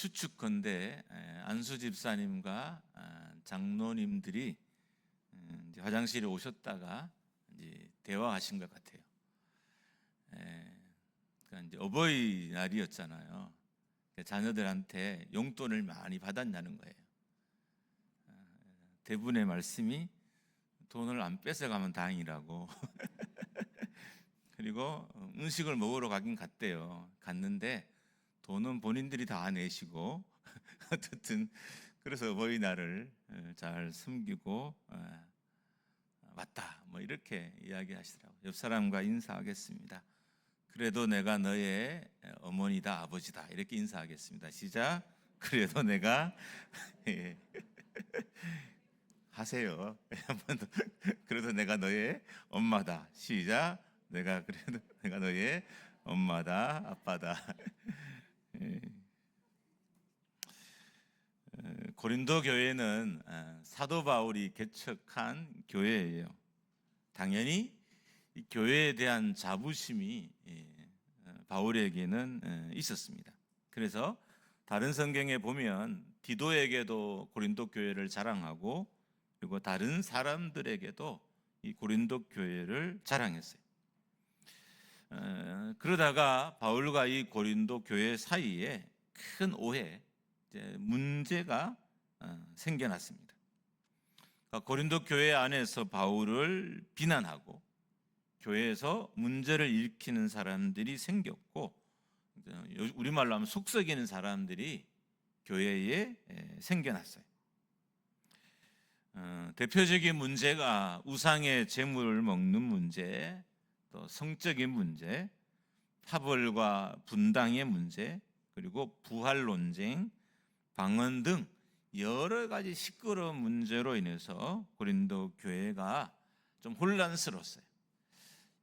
추측컨대 안수 집사님과 장로님들이 이제 화장실에 오셨다가 이제 대화하신 것 같아요. 그러니까 이제 어버이날이었잖아요. 자녀들한테 용돈을 많이 받았냐는 거예요. 대부분의 말씀이 돈을 안 뺏어가면 다행이라고. 그리고 음식을 먹으러 가긴 갔대요. 갔는데 돈은 본인들이 다 내시고 어쨌든 그래서 어버이날을 잘 숨기고 왔다, 뭐 이렇게 이야기하시더라고요. 옆 사람과 인사하겠습니다. 그래도 내가 너의 어머니다, 아버지다, 이렇게 인사하겠습니다. 시작. 그래도 내가 예. 하세요. 한번 더. 그래도 내가 너의 엄마다. 시작. 그래도 내가 너의 엄마다, 아빠다. 예. 고린도 교회는 사도 바울이 개척한 교회예요. 당연히 이 교회에 대한 자부심이 바울에게는 있었습니다. 그래서 다른 성경에 보면 디도에게도 고린도 교회를 자랑하고, 그리고 다른 사람들에게도 이 고린도 교회를 자랑했어요. 그러다가 바울과 이 고린도 교회 사이에 큰 오해, 문제가 생겨났습니다. 그러니까 고린도 교회 안에서 바울을 비난하고 교회에서 문제를 일으키는 사람들이 생겼고, 우리말로 하면 속썩이는 사람들이 교회에 생겨났어요. 대표적인 문제가 우상의 제물을 먹는 문제, 또 성적인 문제, 파벌과 분당의 문제, 그리고 부활 논쟁, 방언 등 여러 가지 시끄러운 문제로 인해서 고린도 교회가 좀 혼란스러웠어요.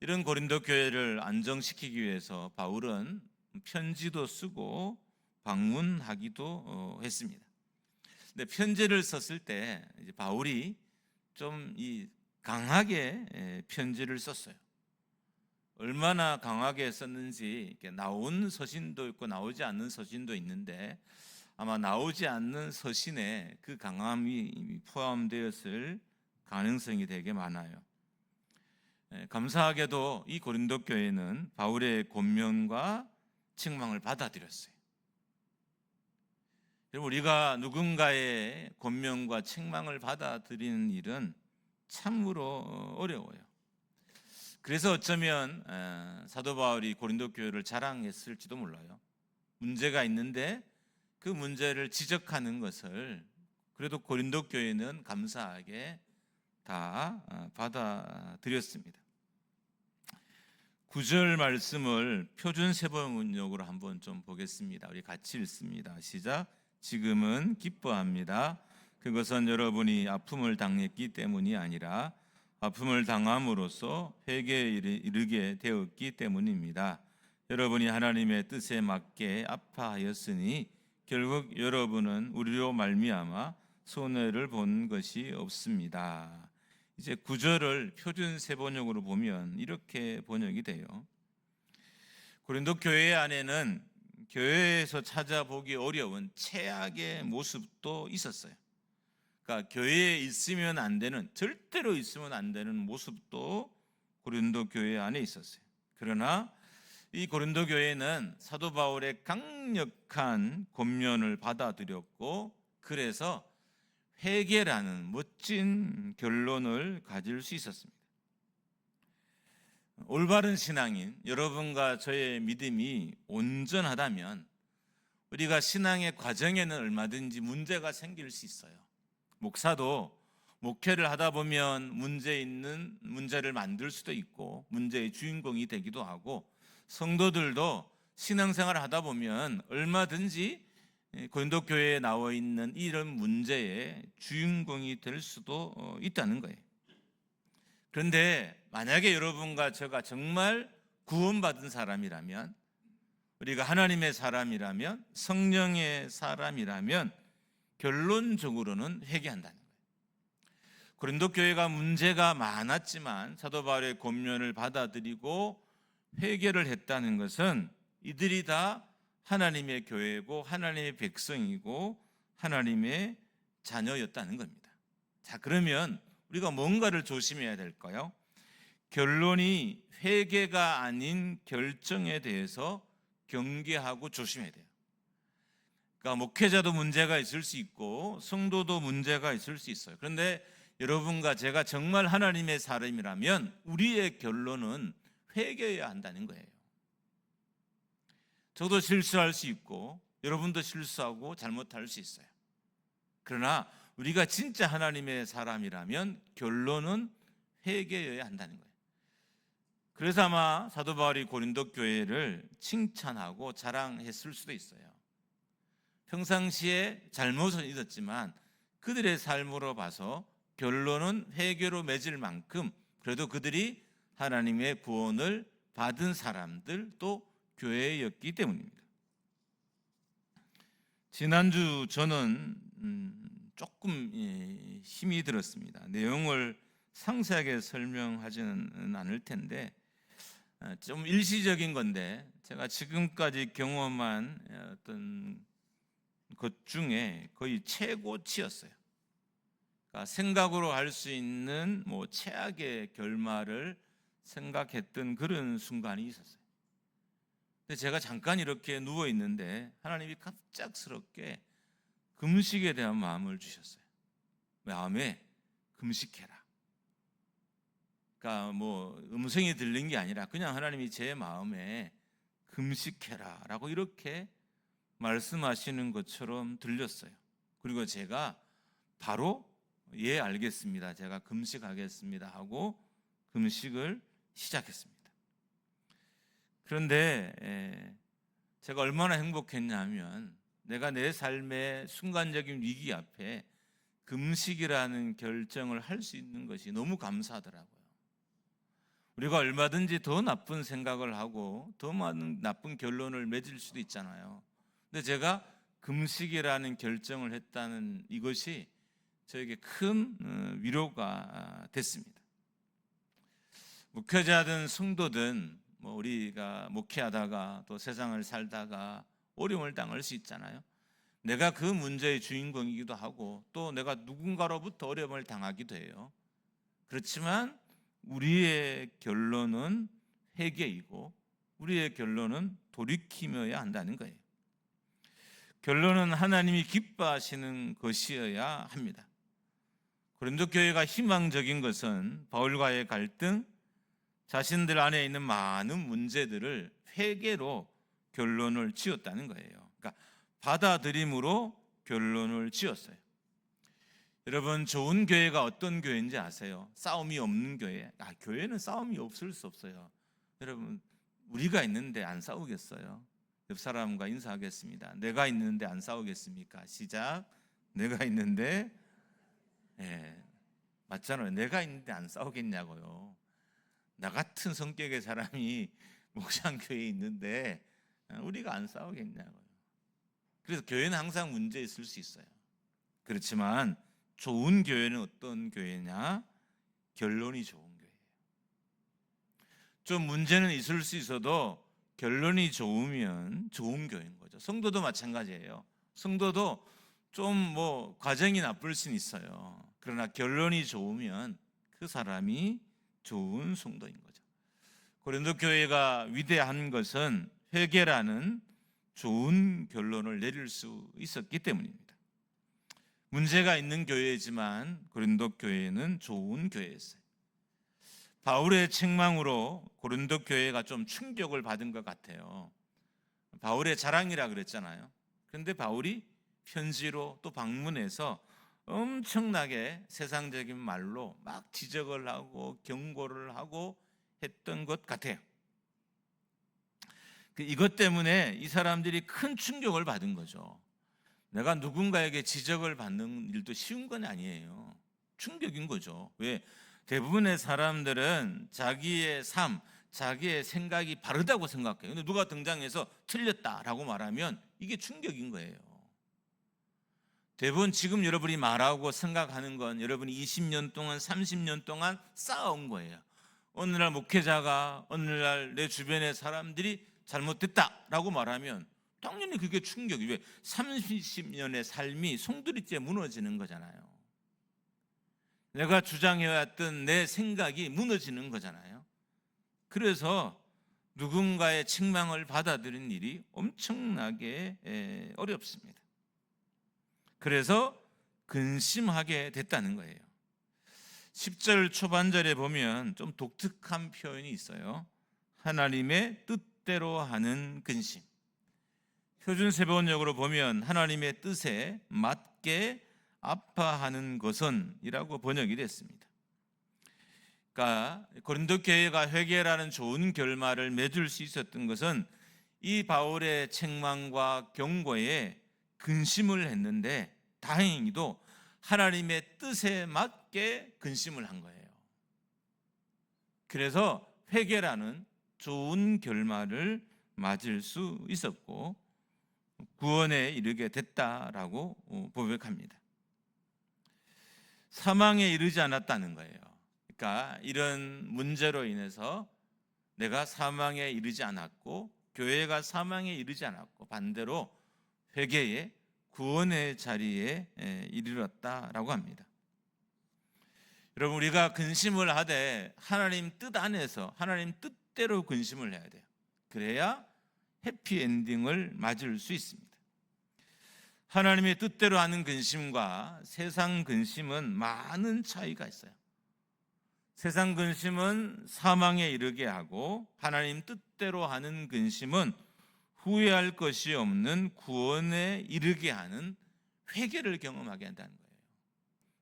이런 고린도 교회를 안정시키기 위해서 바울은 편지도 쓰고 방문하기도 했습니다. 근데 편지를 썼을 때 이제 바울이 좀 강하게 편지를 썼어요. 얼마나 강하게 썼는지, 나온 서신도 있고 나오지 않는 서신도 있는데, 아마 나오지 않는 서신에 그 강함이 포함되었을 가능성이 되게 많아요. 감사하게도 이 고린도 교회는 바울의 권면과 책망을 받아들였어요. 우리가 누군가의 권면과 책망을 받아들이는 일은 참으로 어려워요. 그래서 어쩌면 사도 바울이 고린도 교회를 자랑했을지도 몰라요. 문제가 있는데 그 문제를 지적하는 것을 그래도 고린도 교회는 감사하게 다 받아들였습니다. 9절 말씀을 표준 세번역으로 한번 좀 보겠습니다. 우리 같이 읽습니다. 시작. 지금은 기뻐합니다. 그것은 여러분이 아픔을 당했기 때문이 아니라 아픔을 당함으로써 회개에 이르게 되었기 때문입니다. 여러분이 하나님의 뜻에 맞게 아파하였으니 결국 여러분은 우리로 말미암아 손해를 본 것이 없습니다. 이제 9절을 표준 세번역으로 보면 이렇게 번역이 돼요. 고린도 교회 안에는 교회에서 찾아보기 어려운 최악의 모습도 있었어요. 그러니까 교회에 있으면 안 되는, 절대로 있으면 안 되는 모습도 고린도 교회 안에 있었어요. 그러나 이 고린도 교회는 사도 바울의 강력한 권면을 받아들였고, 그래서 회개라는 멋진 결론을 가질 수 있었습니다. 올바른 신앙인 여러분과 저의 믿음이 온전하다면 우리가 신앙의 과정에는 얼마든지 문제가 생길 수 있어요. 목사도 목회를 하다 보면 문제를 만들 수도 있고 문제의 주인공이 되기도 하고, 성도들도 신앙생활을 하다 보면 얼마든지 고린도 교회에 나와 있는 이런 문제의 주인공이 될 수도 있다는 거예요. 그런데 만약에 여러분과 제가 정말 구원받은 사람이라면, 우리가 하나님의 사람이라면, 성령의 사람이라면 결론적으로는 회개한다는 거예요. 고린도 교회가 문제가 많았지만 사도 바울의 권면을 받아들이고 회개를 했다는 것은 이들이 다 하나님의 교회고 하나님의 백성이고 하나님의 자녀였다는 겁니다. 자, 그러면 우리가 뭔가를 조심해야 될까요? 결론이 회개가 아닌 결정에 대해서 경계하고 조심해야 돼요. 그러니까 목회자도 문제가 있을 수 있고 성도도 문제가 있을 수 있어요. 그런데 여러분과 제가 정말 하나님의 사람이라면 우리의 결론은 회개해야 한다는 거예요. 저도 실수할 수 있고 여러분도 실수하고 잘못할 수 있어요. 그러나 우리가 진짜 하나님의 사람이라면 결론은 회개해야 한다는 거예요. 그래서 아마 사도 바울이 고린도 교회를 칭찬하고 자랑했을 수도 있어요. 평상시에 잘못은 있었지만 그들의 삶으로 봐서 결론은 회개로 맺을 만큼 그래도 그들이 하나님의 구원을 받은 사람들 또 교회였기 때문입니다. 지난주 저는 조금 힘이 들었습니다. 내용을 상세하게 설명하지는 않을 텐데 좀 일시적인 건데 제가 지금까지 경험한 어떤 것 중에 거의 최고치였어요. 그러니까 생각으로 할 수 있는 최악의 결말을 생각했던 그런 순간이 있었어요. 근데 제가 잠깐 이렇게 누워 있는데 하나님이 갑작스럽게 금식에 대한 마음을 주셨어요. 마음에 금식해라. 그러니까 음성이 들린 게 아니라 그냥 하나님이 제 마음에 금식해라라고 이렇게 말씀하시는 것처럼 들렸어요. 그리고 제가 바로 예, 알겠습니다. 제가 금식하겠습니다 하고 금식을 시작했습니다. 그런데 제가 얼마나 행복했냐면 내가 내 삶의 순간적인 위기 앞에 금식이라는 결정을 할 수 있는 것이 너무 감사하더라고요. 우리가 얼마든지 더 나쁜 생각을 하고 더 많은 나쁜 결론을 맺을 수도 있잖아요. 근데 제가 금식이라는 결정을 했다는 이것이 저에게 큰 위로가 됐습니다. 목회자든 성도든 우리가 목회하다가 또 세상을 살다가 어려움을 당할 수 있잖아요. 내가 그 문제의 주인공이기도 하고 또 내가 누군가로부터 어려움을 당하기도 해요. 그렇지만 우리의 결론은 회개이고 우리의 결론은 돌이키며야 한다는 거예요. 결론은 하나님이 기뻐하시는 것이어야 합니다. 고린도 교회가 희망적인 것은 바울과의 갈등, 자신들 안에 있는 많은 문제들을 회개로 결론을 지었다는 거예요. 그러니까 받아들임으로 결론을 지었어요. 여러분, 좋은 교회가 어떤 교회인지 아세요? 싸움이 없는 교회. 교회는 싸움이 없을 수 없어요. 여러분, 우리가 있는데 안 싸우겠어요? 옆 사람과 인사하겠습니다. 내가 있는데 안 싸우겠습니까? 시작. 내가 있는데 맞잖아요. 내가 있는데 안 싸우겠냐고요. 나 같은 성격의 사람이 목장교회에 있는데 우리가 안 싸우겠냐고요. 그래서 교회는 항상 문제 있을 수 있어요. 그렇지만 좋은 교회는 어떤 교회냐? 결론이 좋은 교회예요. 좀 문제는 있을 수 있어도 결론이 좋으면 좋은 교회인 거죠. 성도도 마찬가지예요. 성도도 좀 과정이 나쁠 수는 있어요. 그러나 결론이 좋으면 그 사람이 좋은 성도인 거죠. 고린도 교회가 위대한 것은 회개라는 좋은 결론을 내릴 수 있었기 때문입니다. 문제가 있는 교회지만 고린도 교회는 좋은 교회였어요. 바울의 책망으로 고린도 교회가 좀 충격을 받은 것 같아요. 바울의 자랑이라 그랬잖아요. 그런데 바울이 편지로 또 방문해서 엄청나게 세상적인 말로 막 지적을 하고 경고를 하고 했던 것 같아요. 이것 때문에 이 사람들이 큰 충격을 받은 거죠. 내가 누군가에게 지적을 받는 일도 쉬운 건 아니에요. 충격인 거죠. 왜? 대부분의 사람들은 자기의 삶, 자기의 생각이 바르다고 생각해요. 근데 누가 등장해서 틀렸다라고 말하면 이게 충격인 거예요. 대부분 지금 여러분이 말하고 생각하는 건 여러분이 20년 동안 30년 동안 쌓아온 거예요. 어느 날 목회자가 어느 날 내 주변의 사람들이 잘못됐다라고 말하면 당연히 그게 충격이, 왜 30년의 삶이 송두리째 무너지는 거잖아요. 내가 주장해왔던 내 생각이 무너지는 거잖아요. 그래서 누군가의 책망을 받아들이는 일이 엄청나게 어렵습니다. 그래서 근심하게 됐다는 거예요. 10절 초반절에 보면 좀 독특한 표현이 있어요. 하나님의 뜻대로 하는 근심. 표준 세번역으로 보면 하나님의 뜻에 맞게 아파하는 것은 이라고 번역이 됐습니다. 그러니까 고린도 교회가 회개라는 좋은 결말을 맺을 수 있었던 것은 이 바울의 책망과 경고에 근심을 했는데, 다행히도 하나님의 뜻에 맞게 근심을 한 거예요. 그래서 회개라는 좋은 결말을 맞을 수 있었고 구원에 이르게 됐다라고 고백합니다. 사망에 이르지 않았다는 거예요. 그러니까 이런 문제로 인해서 내가 사망에 이르지 않았고 교회가 사망에 이르지 않았고 반대로 회개의 구원의 자리에 이르렀다라고 합니다. 여러분, 우리가 근심을 하되 하나님 뜻 안에서 하나님 뜻대로 근심을 해야 돼요. 그래야 해피엔딩을 맞을 수 있습니다. 하나님의 뜻대로 하는 근심과 세상 근심은 많은 차이가 있어요. 세상 근심은 사망에 이르게 하고 하나님 뜻대로 하는 근심은 후회할 것이 없는 구원에 이르게 하는 회개를 경험하게 한다는 거예요.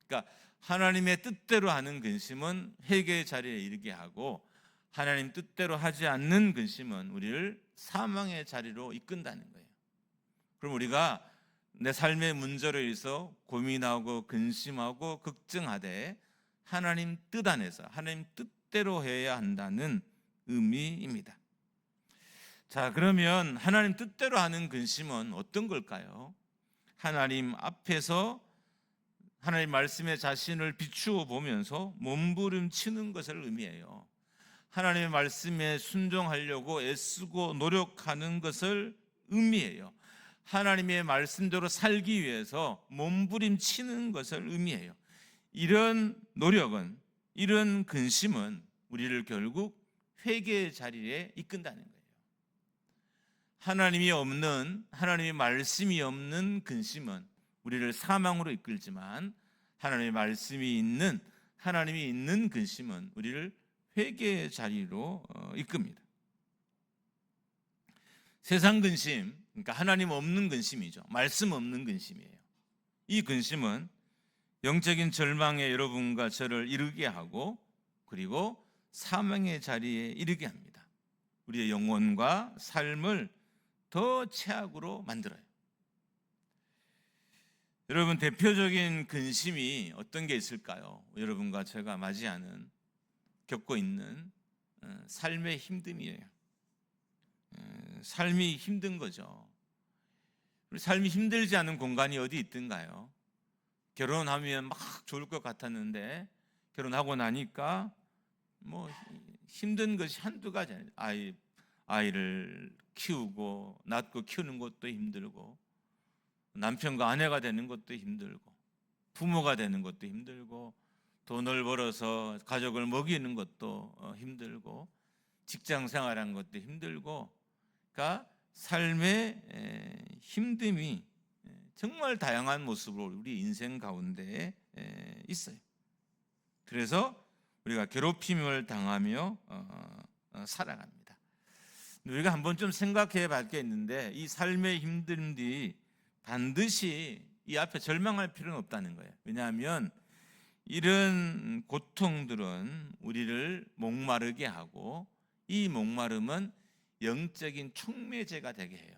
그러니까 하나님의 뜻대로 하는 근심은 회개의 자리에 이르게 하고 하나님 뜻대로 하지 않는 근심은 우리를 사망의 자리로 이끈다는 거예요. 그럼 우리가 내 삶의 문제로 인해서 고민하고 근심하고 걱정하되 하나님 뜻 안에서 하나님 뜻대로 해야 한다는 의미입니다. 자, 그러면 하나님 뜻대로 하는 근심은 어떤 걸까요? 하나님 앞에서 하나님 말씀에 자신을 비추어 보면서 몸부림치는 것을 의미해요. 하나님의 말씀에 순종하려고 애쓰고 노력하는 것을 의미해요. 하나님의 말씀대로 살기 위해서 몸부림치는 것을 의미해요. 이런 노력은, 이런 근심은 우리를 결국 회개의 자리에 이끈다는 거예요. 하나님이 없는, 하나님의 말씀이 없는 근심은 우리를 사망으로 이끌지만 하나님의 말씀이 있는, 하나님이 있는 근심은 우리를 회개의 자리로 이끕니다. 세상 근심, 그러니까 하나님 없는 근심이죠. 말씀 없는 근심이에요. 이 근심은 영적인 절망에 여러분과 저를 이르게 하고 그리고 사망의 자리에 이르게 합니다. 우리의 영혼과 삶을 더 최악으로 만들어요. 여러분, 대표적인 근심이 어떤 게 있을까요? 여러분과 제가 맞이하는, 겪고 있는 삶의 힘듦이에요. 삶이 힘든 거죠. 우리 삶이 힘들지 않은 공간이 어디 있던가요? 결혼하면 막 좋을 것 같았는데 결혼하고 나니까 뭐 힘든 것이 한두 가지 아니에요. 아이를 키우고 낳고 키우는 것도 힘들고 남편과 아내가 되는 것도 힘들고 부모가 되는 것도 힘들고 돈을 벌어서 가족을 먹이는 것도 힘들고 직장 생활하는 것도 힘들고, 그러니까 삶의 힘듦이 정말 다양한 모습으로 우리 인생 가운데 있어요. 그래서 우리가 괴롭힘을 당하며 살아갑니다. 우리가 한번 좀 생각해 볼 게 있는데 이 삶의 힘듦이 반드시 이 앞에 절망할 필요는 없다는 거예요. 왜냐하면 이런 고통들은 우리를 목마르게 하고 이 목마름은 영적인 촉매제가 되게 해요.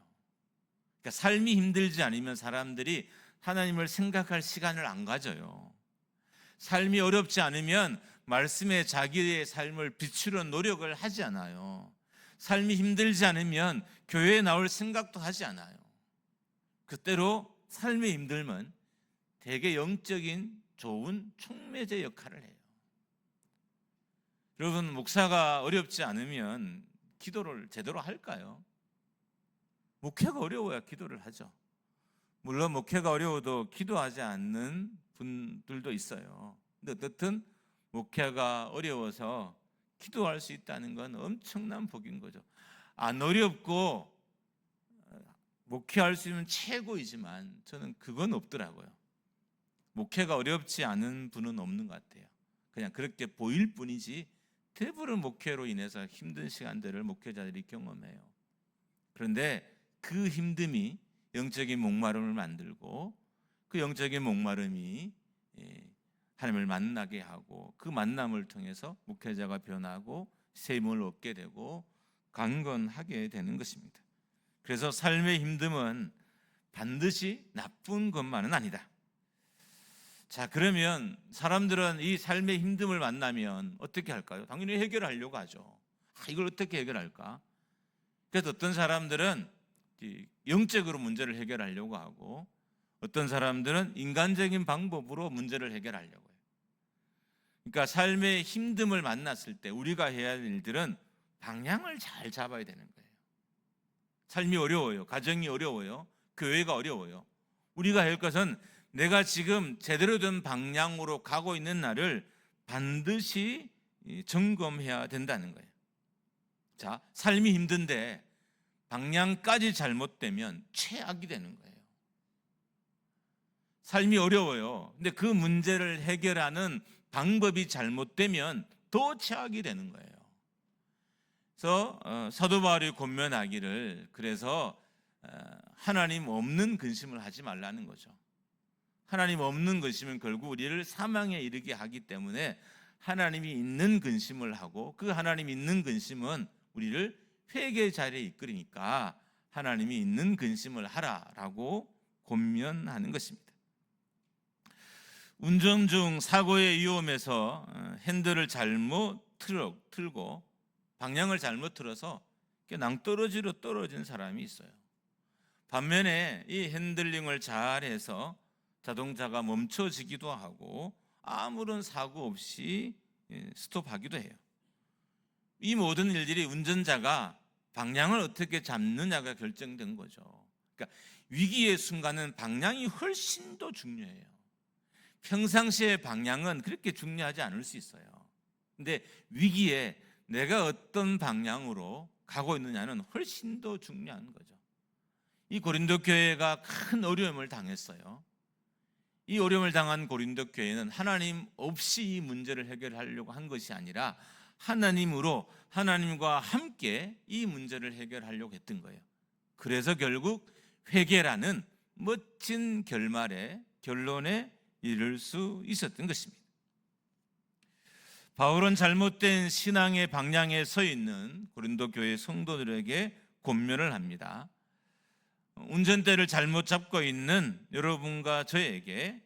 그러니까 삶이 힘들지 않으면 사람들이 하나님을 생각할 시간을 안 가져요. 삶이 어렵지 않으면 말씀에 자기의 삶을 비추려 노력을 하지 않아요. 삶이 힘들지 않으면 교회에 나올 생각도 하지 않아요. 그때로 삶의 힘듦은 되게 영적인 좋은 촉매제 역할을 해요. 여러분, 목사가 어렵지 않으면 기도를 제대로 할까요? 목회가 어려워야 기도를 하죠. 물론 목회가 어려워도 기도하지 않는 분들도 있어요. 근데 어떻든 목회가 어려워서 기도할 수 있다는 건 엄청난 복인 거죠. 안 어렵고 목회할 수 있는 최고이지만 저는 그건 없더라고요. 목회가 어렵지 않은 분은 없는 것 같아요. 그냥 그렇게 보일 뿐이지 대부분 목회로 인해서 힘든 시간들을 목회자들이 경험해요. 그런데 그 힘듦이 영적인 목마름을 만들고 그 영적인 목마름이 하나님을 만나게 하고 그 만남을 통해서 목회자가 변하고 새 힘을 얻게 되고 강건하게 되는 것입니다. 그래서 삶의 힘듦은 반드시 나쁜 것만은 아니다. 자, 그러면 사람들은 이 삶의 힘듦을 만나면 어떻게 할까요? 당연히 해결하려고 하죠. 이걸 어떻게 해결할까? 그래서 어떤 사람들은 영적으로 문제를 해결하려고 하고 어떤 사람들은 인간적인 방법으로 문제를 해결하려고 해요. 그러니까 삶의 힘듦을 만났을 때 우리가 해야 할 일들은 방향을 잘 잡아야 되는 거예요. 삶이 어려워요. 가정이 어려워요. 교회가 어려워요. 우리가 할 것은 내가 지금 제대로 된 방향으로 가고 있는 나를 반드시 점검해야 된다는 거예요. 자, 삶이 힘든데 방향까지 잘못되면 최악이 되는 거예요. 삶이 어려워요. 근데 그 문제를 해결하는 방법이 잘못되면 더 최악이 되는 거예요. 그래서 사도 바울이 권면하기를 그래서 하나님 없는 근심을 하지 말라는 거죠. 하나님 없는 근심은 결국 우리를 사망에 이르게 하기 때문에 하나님이 있는 근심을 하고 그 하나님이 있는 근심은 우리를 회개의 자리에 이끌으니까 하나님이 있는 근심을 하라라고 권면하는 것입니다. 운전 중 사고의 위험에서 핸들을 잘못 틀고 방향을 잘못 틀어서 낭떠러지로 떨어진 사람이 있어요. 반면에 이 핸들링을 잘해서 자동차가 멈춰지기도 하고 아무런 사고 없이 스톱하기도 해요. 이 모든 일들이 운전자가 방향을 어떻게 잡느냐가 결정된 거죠. 그러니까 위기의 순간은 방향이 훨씬 더 중요해요. 평상시의 방향은 그렇게 중요하지 않을 수 있어요. 근데 위기에 내가 어떤 방향으로 가고 있느냐는 훨씬 더 중요한 거죠. 이 고린도 교회가 큰 어려움을 당했어요. 이 어려움을 당한 고린도 교회는 하나님 없이 이 문제를 해결하려고 한 것이 아니라 하나님으로 하나님과 함께 이 문제를 해결하려고 했던 거예요. 그래서 결국 회개라는 멋진 결론에 이를 수 있었던 것입니다. 바울은 잘못된 신앙의 방향에 서 있는 고린도 교회 성도들에게 권면을 합니다. 운전대를 잘못 잡고 있는 여러분과 저에게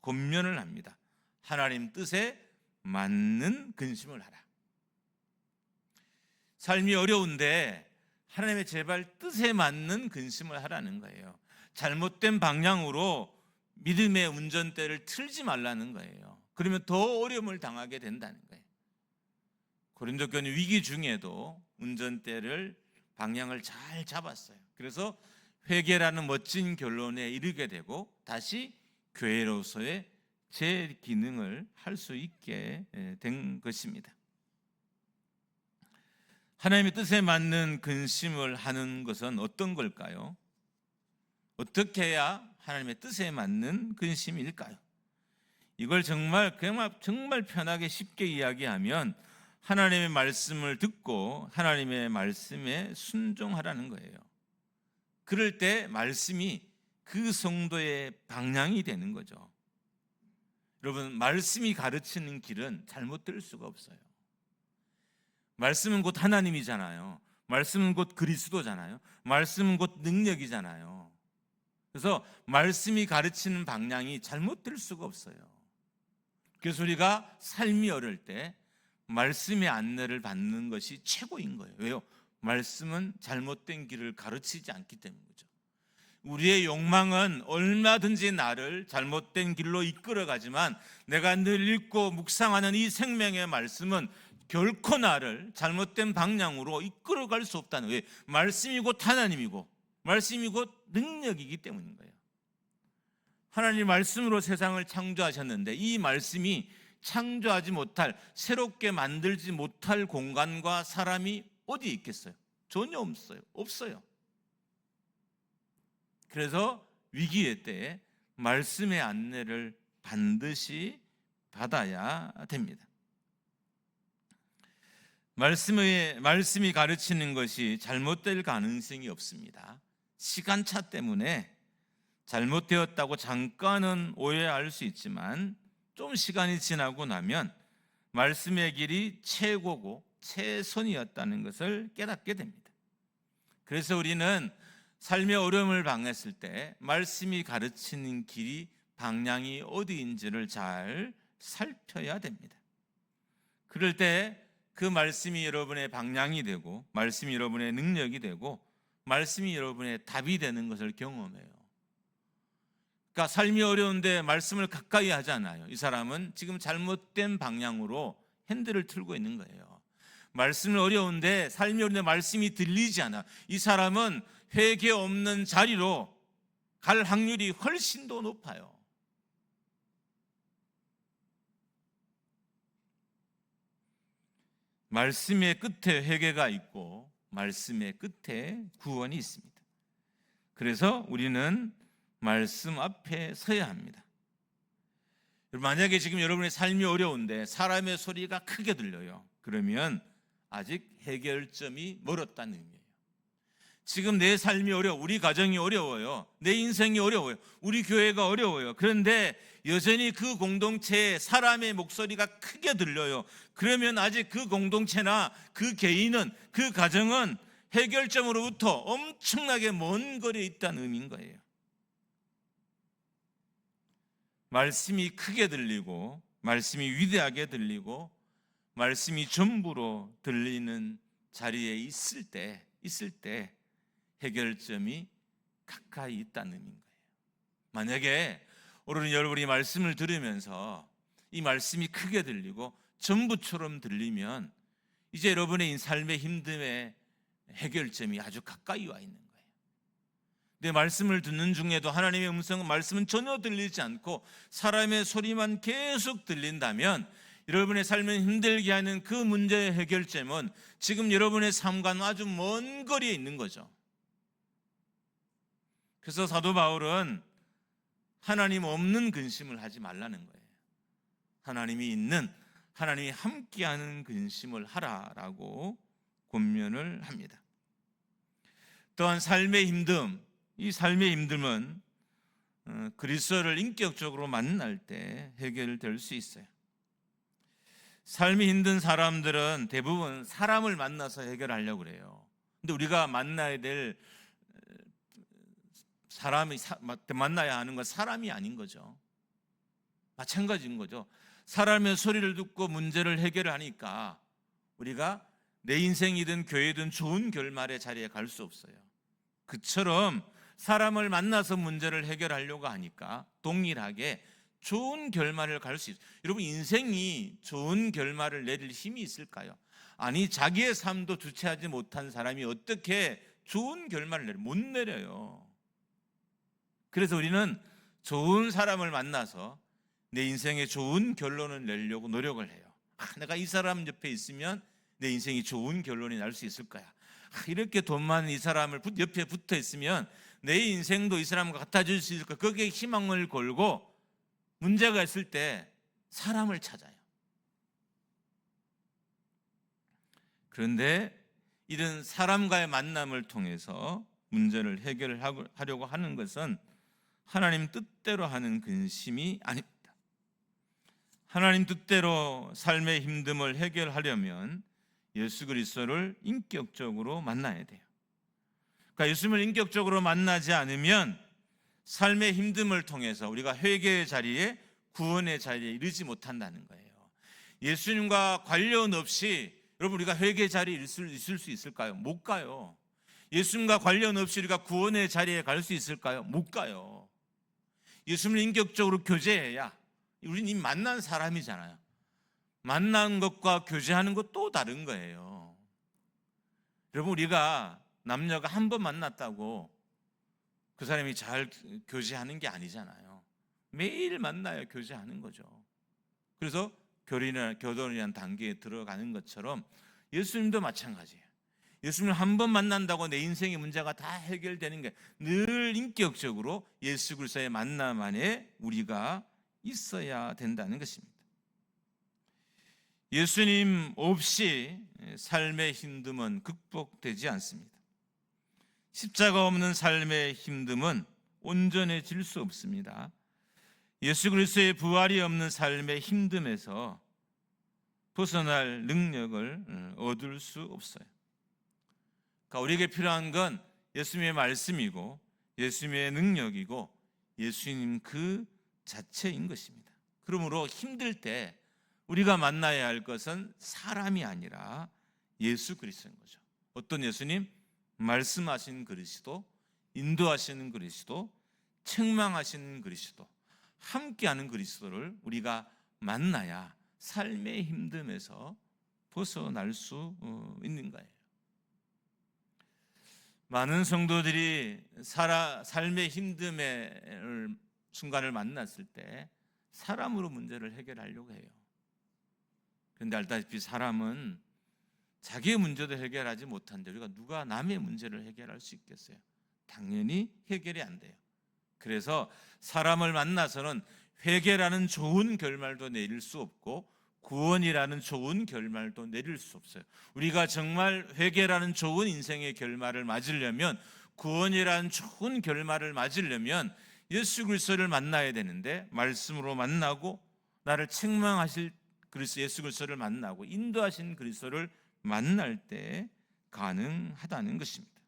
권면을 합니다. 하나님 뜻에 맞는 근심을 하라. 삶이 어려운데 하나님의 제발 뜻에 맞는 근심을 하라는 거예요. 잘못된 방향으로 믿음의 운전대를 틀지 말라는 거예요. 그러면 더 어려움을 당하게 된다는 거예요. 고린도 교회는 위기 중에도 운전대를 방향을 잘 잡았어요. 그래서 회개라는 멋진 결론에 이르게 되고 다시 교회로서의 제 기능을 할 수 있게 된 것입니다. 하나님의 뜻에 맞는 근심을 하는 것은 어떤 걸까요? 어떻게 해야 하나님의 뜻에 맞는 근심일까요? 이걸 정말 편하게 쉽게 이야기하면 하나님의 말씀을 듣고 하나님의 말씀에 순종하라는 거예요. 그럴 때 말씀이 그 성도의 방향이 되는 거죠. 여러분, 말씀이 가르치는 길은 잘못될 수가 없어요. 말씀은 곧 하나님이잖아요. 말씀은 곧 그리스도잖아요. 말씀은 곧 능력이잖아요. 그래서 말씀이 가르치는 방향이 잘못될 수가 없어요. 그래서 우리가 삶이 어려울 때 말씀의 안내를 받는 것이 최고인 거예요. 왜요? 말씀은 잘못된 길을 가르치지 않기 때문이죠. 우리의 욕망은 얼마든지 나를 잘못된 길로 이끌어가지만 내가 늘 읽고 묵상하는 이 생명의 말씀은 결코 나를 잘못된 방향으로 이끌어갈 수 없다는 거예요. 말씀이 곧 하나님이고 말씀이 곧 능력이기 때문인 거예요. 하나님 말씀으로 세상을 창조하셨는데 이 말씀이 창조하지 못할, 새롭게 만들지 못할 공간과 사람이 어디 있겠어요? 전혀 없어요. 그래서 위기의 때에 말씀의 안내를 반드시 받아야 됩니다. 말씀이 가르치는 것이 잘못될 가능성이 없습니다. 시간차 때문에 잘못되었다고 잠깐은 오해할 수 있지만 좀 시간이 지나고 나면 말씀의 길이 최고고 최선이었다는 것을 깨닫게 됩니다. 그래서 우리는 삶의 어려움을 당했을 때 말씀이 가르치는 길이, 방향이 어디인지를 잘 살펴야 됩니다. 그럴 때 그 말씀이 여러분의 방향이 되고, 말씀이 여러분의 능력이 되고, 말씀이 여러분의 답이 되는 것을 경험해요. 그러니까 삶이 어려운데 말씀을 가까이 하잖아요. 이 사람은 지금 잘못된 방향으로 핸들을 틀고 있는 거예요. 말씀이 어려운데, 삶이 어려운데 말씀이 들리지 않아. 이 사람은 회개 없는 자리로 갈 확률이 훨씬 더 높아요. 말씀의 끝에 회개가 있고 말씀의 끝에 구원이 있습니다. 그래서 우리는 말씀 앞에 서야 합니다. 만약에 지금 여러분의 삶이 어려운데 사람의 소리가 크게 들려요. 그러면 아직 해결점이 멀었다는 의미예요. 지금 내 삶이 어려워, 우리 가정이 어려워요, 내 인생이 어려워요, 우리 교회가 어려워요. 그런데 여전히 그 공동체에 사람의 목소리가 크게 들려요. 그러면 아직 그 공동체나 그 개인은, 그 가정은 해결점으로부터 엄청나게 먼 거리에 있다는 의미인 거예요. 말씀이 크게 들리고, 말씀이 위대하게 들리고, 말씀이 전부로 들리는 자리에 있을 때 해결점이 가까이 있다는 의미인 거예요. 만약에 오늘 여러분이 말씀을 들으면서 이 말씀이 크게 들리고 전부처럼 들리면 이제 여러분의 삶의 힘듦의 해결점이 아주 가까이 와 있는 거예요. 내 말씀을 듣는 중에도 하나님의 말씀은 전혀 들리지 않고 사람의 소리만 계속 들린다면 여러분의 삶을 힘들게 하는 그 문제의 해결점은 지금 여러분의 삶과는 아주 먼 거리에 있는 거죠. 그래서 사도 바울은 하나님 없는 근심을 하지 말라는 거예요. 하나님이 있는, 하나님이 함께하는 근심을 하라라고 권면을 합니다. 또한 삶의 힘듦, 이 삶의 힘듦은 그리스도를 인격적으로 만날 때 해결될 수 있어요. 삶이 힘든 사람들은 대부분 사람을 만나서 해결하려고 그래요. 근데 우리가 만나야 될 사람이 만나야 하는 건 사람이 아닌 거죠. 마찬가지인 거죠. 사람의 소리를 듣고 문제를 해결하니까 우리가 내 인생이든 교회든 좋은 결말의 자리에 갈 수 없어요. 그처럼 사람을 만나서 문제를 해결하려고 하니까 동일하게 좋은 결말을 갈 수 있어요. 여러분, 인생이 좋은 결말을 내릴 힘이 있을까요? 아니, 자기의 삶도 주체하지 못한 사람이 어떻게 좋은 결말을 내려요? 못 내려요. 그래서 우리는 좋은 사람을 만나서 내 인생에 좋은 결론을 내려고 노력을 해요. 내가 이 사람 옆에 있으면 내 인생이 좋은 결론이 날 수 있을 거야. 이렇게 돈 많은 이 사람을 옆에 붙어 있으면 내 인생도 이 사람과 같아질 수 있을 거야. 거기에 희망을 걸고 문제가 있을 때 사람을 찾아요. 그런데 이런 사람과의 만남을 통해서 문제를 해결하려고 하는 것은 하나님 뜻대로 하는 근심이 아닙니다. 하나님 뜻대로 삶의 힘듦을 해결하려면 예수 그리스도를 인격적으로 만나야 돼요. 그러니까 예수님을 인격적으로 만나지 않으면 삶의 힘듦을 통해서 우리가 회개의 자리에, 구원의 자리에 이르지 못한다는 거예요. 예수님과 관련 없이 여러분 우리가 회개 자리에 있을 수 있을까요? 못 가요. 예수님과 관련 없이 우리가 구원의 자리에 갈 수 있을까요? 못 가요. 예수님을 인격적으로 교제해야, 우리는 이미 만난 사람이잖아요. 만난 것과 교제하는 것 또 다른 거예요. 여러분, 우리가 남녀가 한 번 만났다고 그 사람이 잘 교제하는 게 아니잖아요. 매일 만나야 교제하는 거죠. 그래서 교돈이라는 단계에 들어가는 것처럼 예수님도 마찬가지예요. 예수님을 한 번 만난다고 내 인생의 문제가 다 해결되는 게 늘 인격적으로 예수 그리스도의 만남 안에 우리가 있어야 된다는 것입니다. 예수님 없이 삶의 힘듦은 극복되지 않습니다. 십자가 없는 삶의 힘듦은 온전해질 수 없습니다. 예수 그리스도의 부활이 없는 삶의 힘듦에서 벗어날 능력을 얻을 수 없어요. 그러니까 우리에게 필요한 건 예수님의 말씀이고 예수님의 능력이고 예수님 그 자체인 것입니다. 그러므로 힘들 때 우리가 만나야 할 것은 사람이 아니라 예수 그리스도인 거죠. 어떤 예수님? 말씀하신 그리스도, 인도하시는 그리스도, 책망하시는 그리스도, 함께하는 그리스도를 우리가 만나야 삶의 힘듦에서 벗어날 수 있는 거예요. 많은 성도들이 삶의 힘듦의 순간을 만났을 때 사람으로 문제를 해결하려고 해요. 그런데 알다시피 사람은 자기의 문제도 해결하지 못하는데 우리가 누가 남의 문제를 해결할 수 있겠어요? 당연히 해결이 안 돼요. 그래서 사람을 만나서는 회개라는 좋은 결말도 내릴 수 없고 구원이라는 좋은 결말도 내릴 수 없어요. 우리가 정말 회개라는 좋은 인생의 결말을 맞으려면, 구원이라는 좋은 결말을 맞으려면 예수 그리스도를 만나야 되는데, 말씀으로 만나고 나를 책망하실 그리스도 예수 그리스도를 만나고 인도하신 그리스도를 만날 때 가능하다는 것입니다.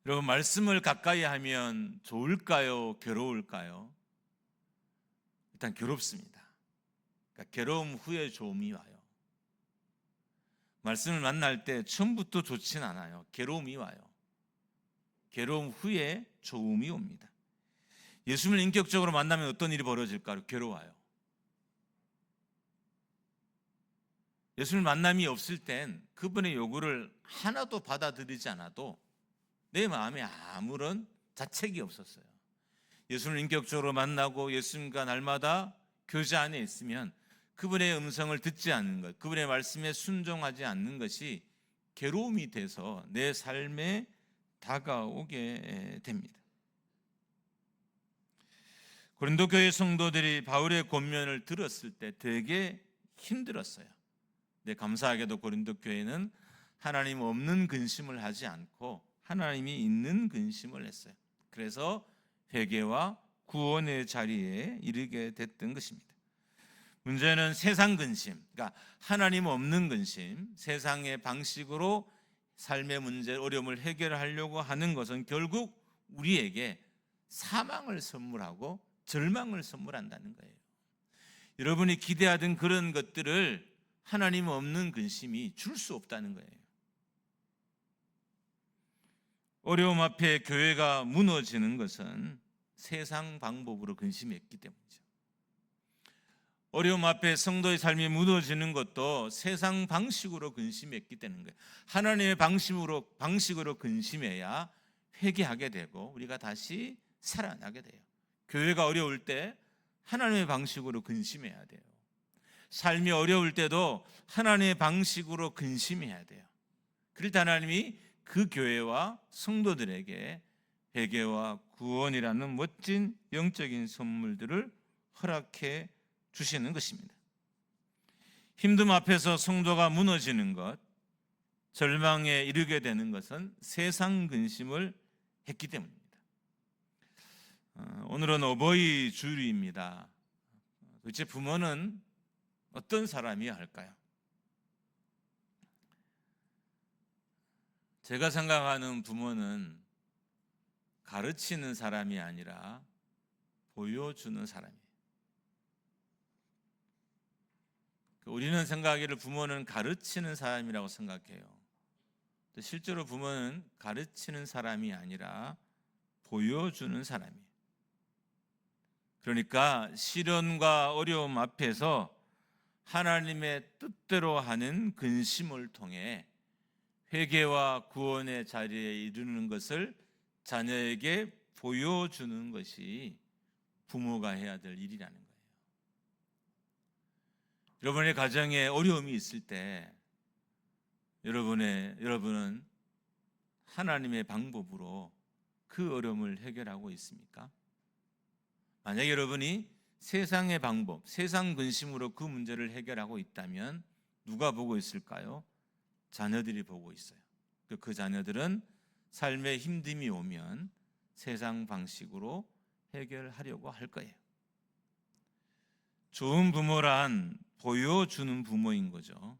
여러분, 말씀을 가까이 하면 좋을까요? 괴로울까요? 일단 괴롭습니다. 그러니까 괴로움 후에 좋음이 와요. 말씀을 만날 때 처음부터 좋진 않아요. 괴로움이 와요. 괴로움 후에 좋음이 옵니다. 예수님을 인격적으로 만나면 어떤 일이 벌어질까요? 괴로워요. 예수님을 만남이 없을 땐 그분의 요구를 하나도 받아들이지 않아도 내 마음에 아무런 자책이 없었어요. 예수님을 인격적으로 만나고 예수님과 날마다 교제 안에 있으면 그분의 음성을 듣지 않는 것, 그분의 말씀에 순종하지 않는 것이 괴로움이 돼서 내 삶에 다가오게 됩니다. 고린도 교회 성도들이 바울의 권면을 들었을 때 되게 힘들었어요. 근데 감사하게도 고린도 교회는 하나님 없는 근심을 하지 않고 하나님이 있는 근심을 했어요. 그래서 회개와 구원의 자리에 이르게 됐던 것입니다. 문제는 세상 근심, 그러니까 하나님 없는 근심, 세상의 방식으로 삶의 문제, 어려움을 해결하려고 하는 것은 결국 우리에게 사망을 선물하고 절망을 선물한다는 거예요. 여러분이 기대하던 그런 것들을 하나님 없는 근심이 줄 수 없다는 거예요. 어려움 앞에 교회가 무너지는 것은 세상 방법으로 근심했기 때문이죠. 어려움 앞에 성도의 삶이 무너지는 것도 세상 방식으로 근심했기 때문인 거예요. 하나님의 방식으로 근심해야 회개하게 되고 우리가 다시 살아나게 돼요. 교회가 어려울 때 하나님의 방식으로 근심해야 돼요. 삶이 어려울 때도 하나님의 방식으로 근심해야 돼요. 그럴 때 하나님이 그 교회와 성도들에게 회개와 구원이라는 멋진 영적인 선물들을 허락해 주시는 것입니다. 힘듦 앞에서 성도가 무너지는 것, 절망에 이르게 되는 것은 세상 근심을 했기 때문입니다. 오늘은 어버이 주일입니다. 도대체 부모는 어떤 사람이어야 할까요? 제가 생각하는 부모는 가르치는 사람이 아니라 보여주는 사람이에요. 우리는 생각하기를 부모는 가르치는 사람이라고 생각해요. 실제로 부모는 가르치는 사람이 아니라 보여주는 사람이에요. 그러니까 시련과 어려움 앞에서 하나님의 뜻대로 하는 근심을 통해 회개와 구원의 자리에 이르는 것을 자녀에게 보여주는 것이 부모가 해야 될 일이라는 거예요. 여러분의 가정에 어려움이 있을 때 여러분은 하나님의 방법으로 그 어려움을 해결하고 있습니까? 만약 여러분이 세상의 방법, 세상 근심으로 그 문제를 해결하고 있다면 누가 보고 있을까요? 자녀들이 보고 있어요. 그 자녀들은 삶에 힘듦이 오면 세상 방식으로 해결하려고 할 거예요. 좋은 부모란 보여주는 부모인 거죠.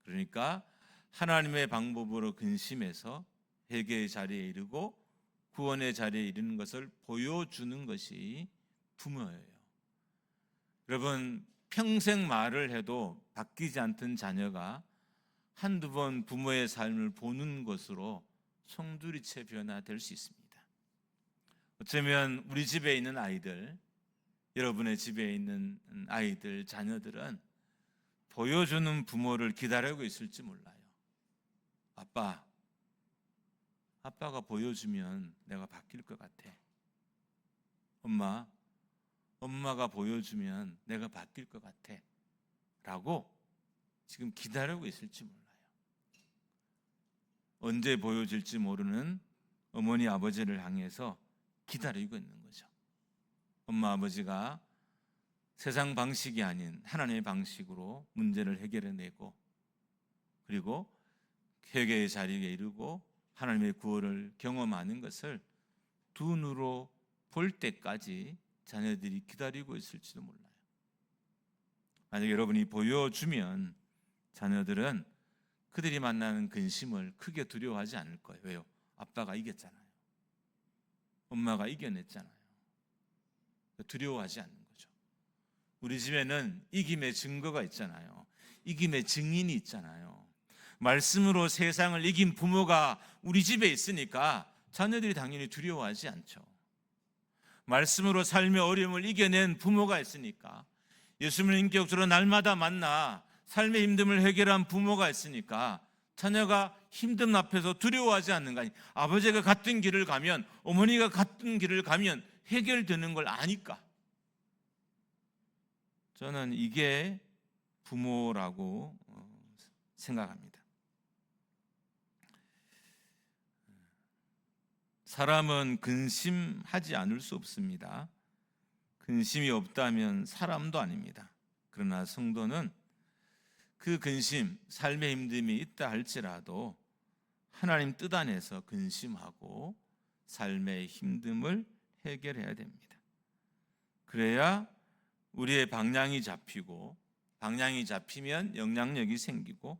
그러니까 하나님의 방법으로 근심해서 회개의 자리에 이르고 구원의 자리에 이르는 것을 보여주는 것이 부모예요. 여러분, 평생 말을 해도 바뀌지 않던 자녀가 한두 번 부모의 삶을 보는 것으로 송두리째 변화될 수 있습니다. 어쩌면 우리 집에 있는 아이들, 여러분의 집에 있는 아이들, 자녀들은 보여주는 부모를 기다리고 있을지 몰라요. 아빠가 보여주면 내가 바뀔 것 같아. 엄마가 보여주면 내가 바뀔 것 같아. 라고 지금 기다리고 있을지 몰라요. 언제 보여질지 모르는 어머니, 아버지를 향해서 기다리고 있는 거죠. 엄마, 아버지가 세상 방식이 아닌 하나님의 방식으로 문제를 해결해내고 그리고 회개의 자리에 이르고 하나님의 구원을 경험하는 것을 두 눈으로 볼 때까지 자녀들이 기다리고 있을지도 몰라요. 만약 여러분이 보여주면 자녀들은 그들이 만나는 근심을 크게 두려워하지 않을 거예요. 왜요? 아빠가 이겼잖아요. 엄마가 이겨냈잖아요. 두려워하지 않는 거죠. 우리 집에는 이김의 증거가 있잖아요. 이김의 증인이 있잖아요. 말씀으로 세상을 이긴 부모가 우리 집에 있으니까 자녀들이 당연히 두려워하지 않죠. 말씀으로 삶의 어려움을 이겨낸 부모가 있으니까, 예수님을 인격적으로 날마다 만나 삶의 힘듦을 해결한 부모가 있으니까 자녀가 힘듦 앞에서 두려워하지 않는 거 아니에요. 아버지가 같은 길을 가면, 어머니가 같은 길을 가면 해결되는 걸 아니까. 저는 이게 부모라고 생각합니다. 사람은 근심하지 않을 수 없습니다. 근심이 없다면 사람도 아닙니다. 그러나 성도는 그 근심, 삶의 힘듦이 있다 할지라도 하나님 뜻 안에서 근심하고 삶의 힘듦을 해결해야 됩니다. 그래야 우리의 방향이 잡히고, 방향이 잡히면 영향력이 생기고,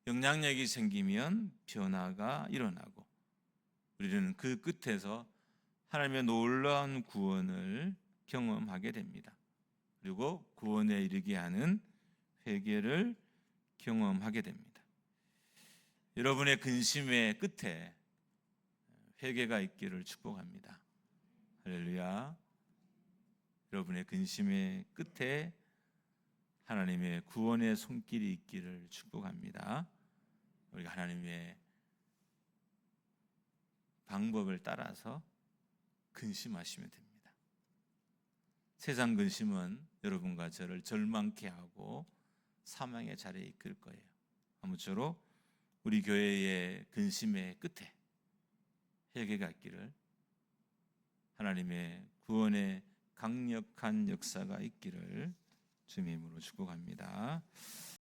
영향력이 생기면 변화가 일어나고, 우리는 그 끝에서 하나님의 놀라운 구원을 경험하게 됩니다. 그리고 구원에 이르게 하는 회개를 경험하게 됩니다. 여러분의 근심의 끝에 회개가 있기를 축복합니다. 할렐루야. 여러분의 근심의 끝에 하나님의 구원의 손길이 있기를 축복합니다. 우리가 하나님의 방법을 따라서 근심하시면 됩니다. 세상 근심은 여러분과 저를 절망케 하고 사망의 자리에 이끌 거예요. 아무쪼록 우리 교회의 근심의 끝에 회개가 있기를, 하나님의 구원의 강력한 역사가 있기를 주님의 이름으로 축복합니다.